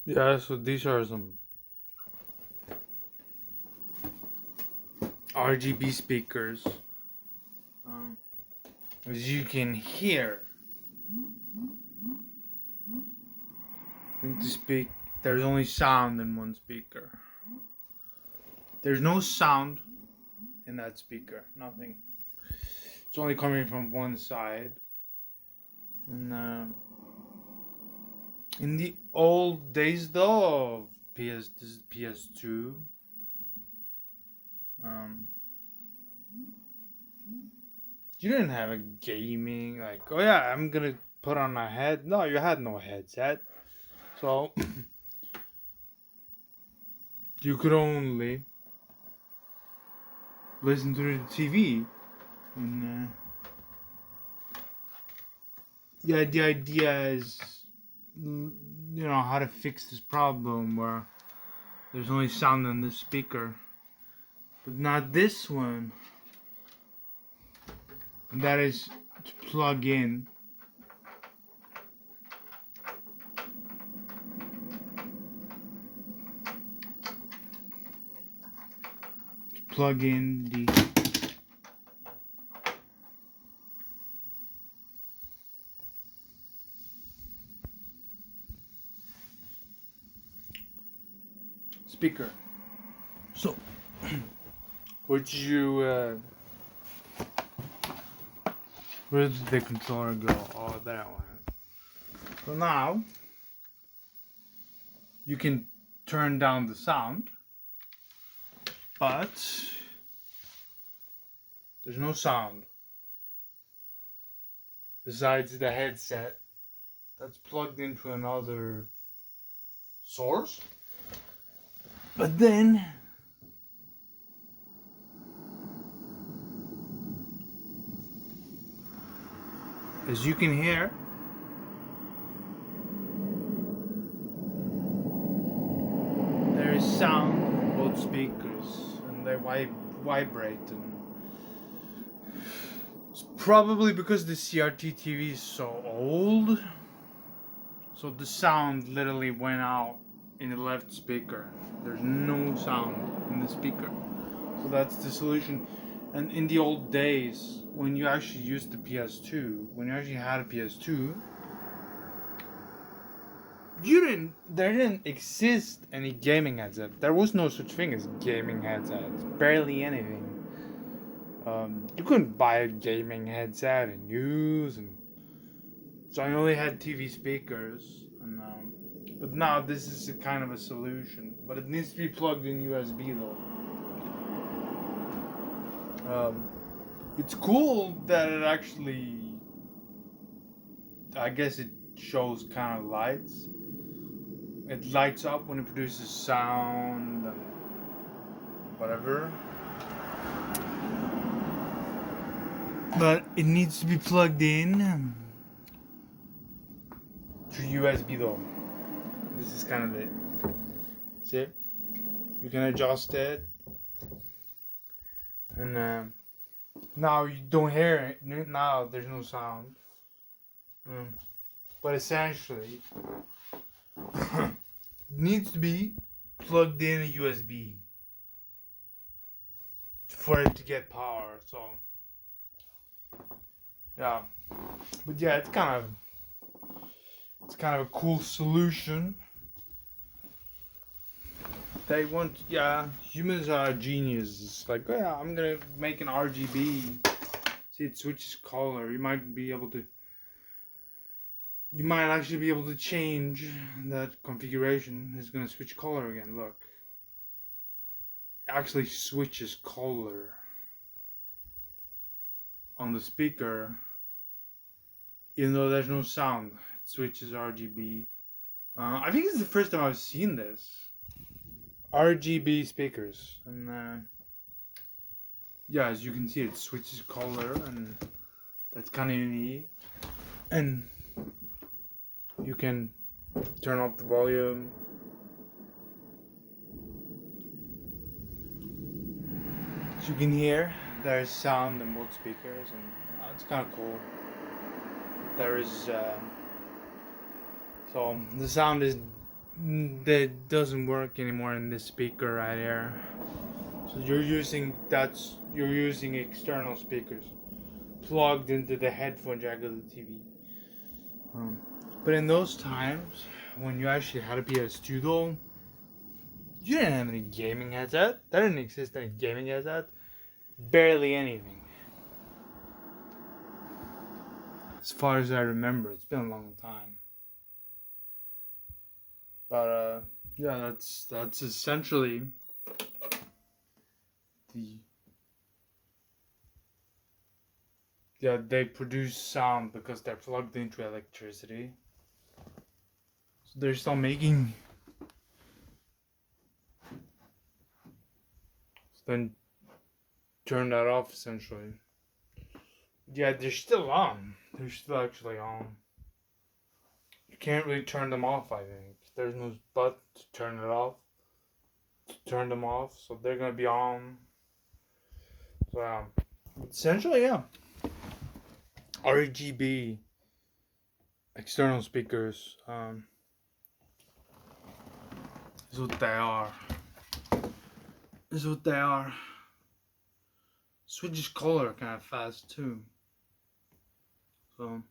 Yeah, so these are some RGB speakers. Um, as you can hear, when to speak, there's only sound in one speaker. There's no sound in that speaker, nothing. It's only coming from one side. And in the old days, though, of this is PS2. Um, you didn't have a gaming like, oh yeah, I'm gonna put on a head. No, you had no headset, so you could only listen to the TV. And yeah, the idea is, how to fix this problem where there's only sound in the speaker, but not this one. And that is to plug in. Plug in the speaker. So, would you? Where did the controller go? Oh, that one. So now you can turn down the sound, but there's no sound besides the headset that's plugged into another source. But then as you can hear, there is sound in both speakers and they vibrate. And it's probably because the CRT TV is so old, so the sound literally went out in the left speaker. There's no sound in the speaker, so that's the solution. And in the old days, when you actually used the PS2, when you actually had a PS2, there didn't exist any gaming headset. There was no such thing as gaming headsets. Barely anything. You couldn't buy a gaming headset and use, and so I only had TV speakers. And but now this is a kind of a solution, but it needs to be plugged in USB though. It's cool that it actually, I guess it shows kind of lights. It lights up when it produces sound and whatever. But it needs to be plugged in through USB though. This is kind of it. See? You can adjust it. And now you don't hear it. Now there's no sound. But essentially, it needs to be plugged in a USB for it to get power. So yeah, but yeah, it's kind of a cool solution. They want, yeah, humans are geniuses. Like, oh yeah, I'm gonna make an RGB. See, it switches color. You might actually be able to change that configuration. It's gonna switch color again. Look, it actually switches color on the speaker, even though there's no sound. It switches RGB. I think it's the first time I've seen this. RGB speakers, and yeah, as you can see, it switches color, and that's kind of unique. And you can turn up the volume. As you can hear, there's sound in both speakers, and it's kind of cool. There is so the sound is that doesn't work anymore in this speaker right here. So you're using external speakers plugged into the headphone jack of the TV. But in those times when you actually had a PS2 though, you didn't have any gaming headset. There didn't exist any gaming headset. Barely anything. As far as I remember, it's been a long time. But yeah, that's essentially the yeah, they produce sound because they're plugged into electricity. So they're still making. So then turn that off essentially. Yeah, they're still on. They're still actually on. You can't really turn them off, I think. There's no button to turn it off. To turn them off. So they're gonna be on. So essentially, yeah. RGB external speakers is what they are. Is what they are. Switches color kind of fast too. So